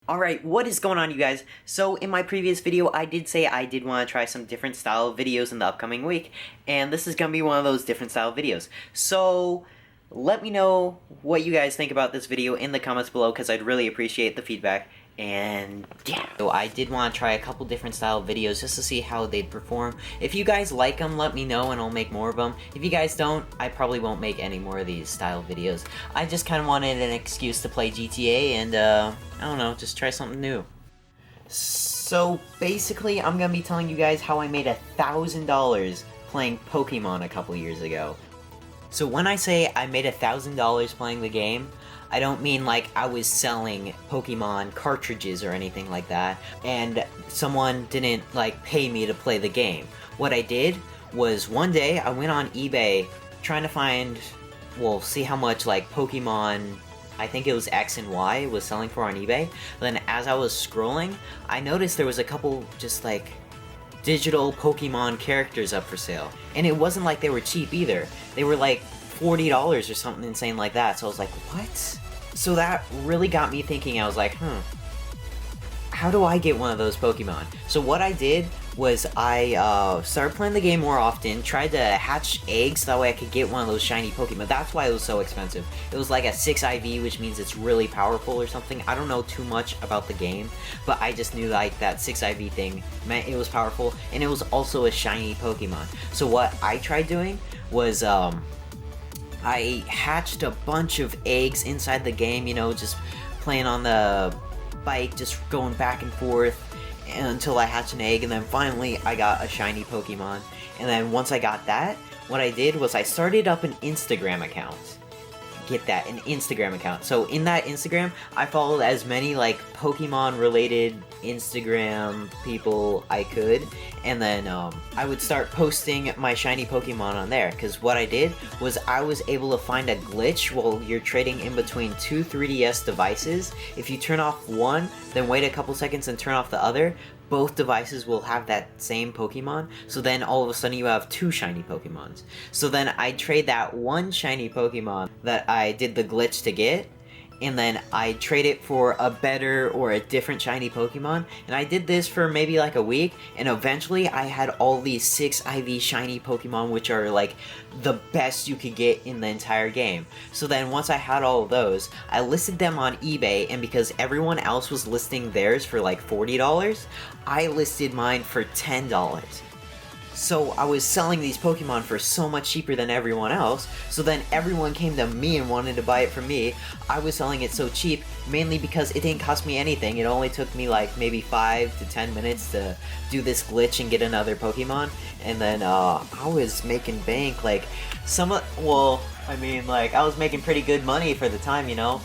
Alright, what is going on, you guys? So in my previous video, I did say I did want to try some different style videos in the upcoming week, and this is going to be one of those different style videos. So let me know what you guys think about this video in the comments below, because I'd really appreciate the feedback. And yeah, so I did want to try a couple different style videos just to see how they'd perform. If you guys like them, let me know and I'll make more of them. If you guys don't, I probably won't make any more of these style videos. I just kind of wanted an excuse to play GTA and I don't know, just try something new. So basically, I'm gonna be telling you guys how I made $1,000 playing Pokemon a couple years ago. So when I say I made $1,000 playing the game, I don't mean like I was selling Pokemon cartridges or anything like that, and someone didn't like pay me to play the game. What I did was one day I went on eBay trying to find, well, see how much like Pokemon, I think it was X and Y, was selling for on eBay. Then as I was scrolling, I noticed there was a couple just like digital Pokemon characters up for sale. And it wasn't like they were cheap either. They were like $40 or something insane like that. So I was like, what? So that really got me thinking. I was like, how do I get one of those Pokemon? So what I did was I started playing the game more often, tried to hatch eggs so that way I could get one of those shiny Pokemon. That's why it was so expensive. It was like a 6 IV, which means it's really powerful or something. I don't know too much about the game, but I just knew like that 6 IV thing meant it was powerful, and it was also a shiny Pokemon. So what I tried doing was I hatched a bunch of eggs inside the game, you know, just playing on the bike, just going back and forth until I hatched an egg, and then finally I got a shiny Pokemon. And then once I got that, what I did was I started up an Instagram account. Get that, an Instagram account. So in that Instagram, I followed as many like Pokemon related Instagram people I could, and then I would start posting my shiny Pokemon on there, because what I did was I was able to find a glitch while you're trading in between two 3DS devices. If you turn off one, then wait a couple seconds and turn off the other, both devices will have that same Pokemon, so then all of a sudden you have two shiny Pokemons. So then I trade that one shiny Pokemon that I did the glitch to get, and then I trade it for a better or a different shiny Pokemon, and I did this for maybe like a week, and eventually I had all these 6 IV shiny Pokemon, which are like the best you could get in the entire game. So then once I had all of those, I listed them on eBay, and because everyone else was listing theirs for like $40, I listed mine for $10. So I was selling these Pokemon for so much cheaper than everyone else, so then everyone came to me and wanted to buy it from me. I was selling it so cheap, mainly because it didn't cost me anything. It only took me like maybe 5 to 10 minutes to do this glitch and get another Pokemon, and then I was making bank, like I was making pretty good money for the time, you know?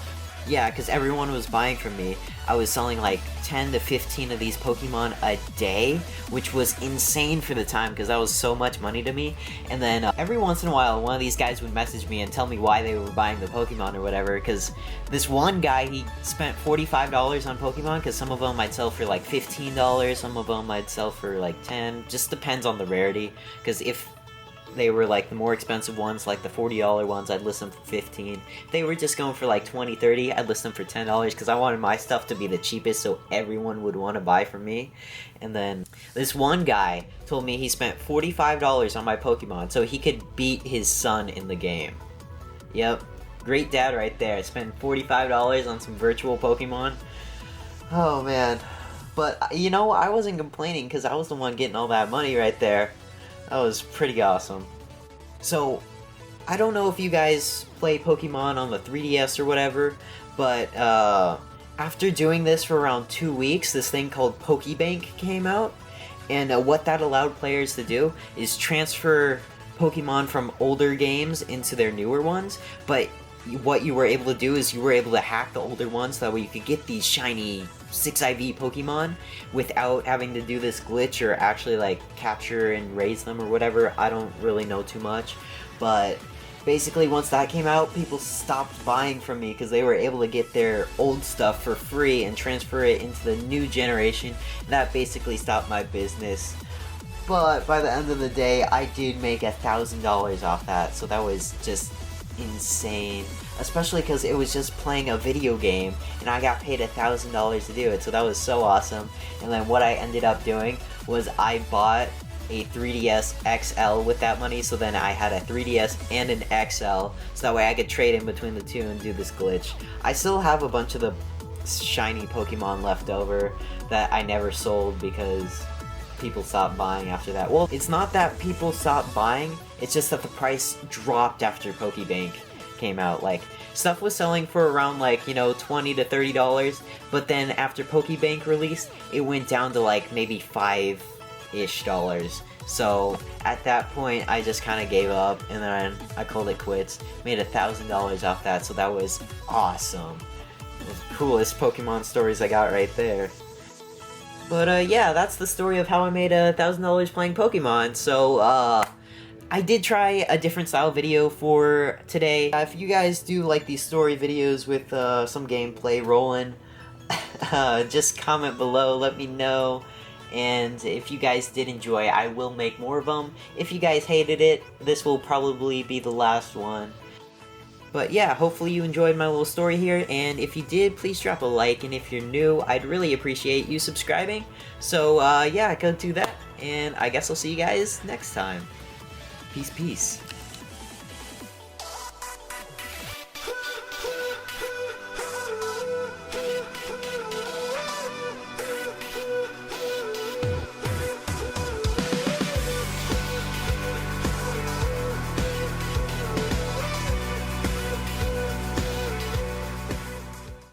Yeah, because everyone was buying from me. I was selling like 10 to 15 of these Pokemon a day, which was insane for the time because that was so much money to me. And then every once in a while, one of these guys would message me and tell me why they were buying the Pokemon or whatever, because this one guy, he spent $45 on Pokemon, because some of them I'd sell for like $15, some of them I'd sell for like 10, just depends on the rarity, because if they were like the more expensive ones, like the $40 ones, I'd list them for $15. If they were just going for like $20, $30, I'd list them for $10 because I wanted my stuff to be the cheapest so everyone would want to buy from me. And then this one guy told me he spent $45 on my Pokemon so he could beat his son in the game. Yep, great dad right there. Spent $45 on some virtual Pokemon. Oh man. But you know, I wasn't complaining because I was the one getting all that money right there. That was pretty awesome. So, I don't know if you guys play Pokemon on the 3DS or whatever, but after doing this for around 2 weeks, this thing called Pokebank came out, and what that allowed players to do is transfer Pokemon from older games into their newer ones, but what you were able to do is you were able to hack the older ones so that way you could get these shiny 6 IV Pokemon without having to do this glitch or actually like capture and raise them or whatever. I don't really know too much, but basically once that came out, people stopped buying from me because they were able to get their old stuff for free and transfer it into the new generation. That basically stopped my business. But by the end of the day, I did make $1,000 off that, so that was just insane. especially because it was just playing a video game, and I got paid $1,000 to do it, so that was so awesome. And then what I ended up doing was I bought a 3DS XL with that money, so then I had a 3DS and an XL, so that way I could trade in between the two and do this glitch. I still have a bunch of the shiny Pokemon left over that I never sold because people stopped buying after that. Well, it's not that people stopped buying, it's just that the price dropped after Pokebank came out. Like, stuff was selling for around, like, you know, $20 to $30, but then after Pokebank released, it went down to like maybe $5-ish. So at that point I just kind of gave up, and then I called it quits. Made $1,000 off that, so that was awesome. It was the coolest Pokemon stories I got right there. But yeah, that's the story of how I made $1,000 playing Pokemon. So I did try a different style video for today. If you guys do like these story videos with some gameplay rolling, just comment below, let me know. And if you guys did enjoy, I will make more of them. If you guys hated it, this will probably be the last one. But yeah, hopefully you enjoyed my little story here, and if you did, please drop a like, and if you're new, I'd really appreciate you subscribing. So yeah, go do that, and I guess I'll see you guys next time. Peace, peace.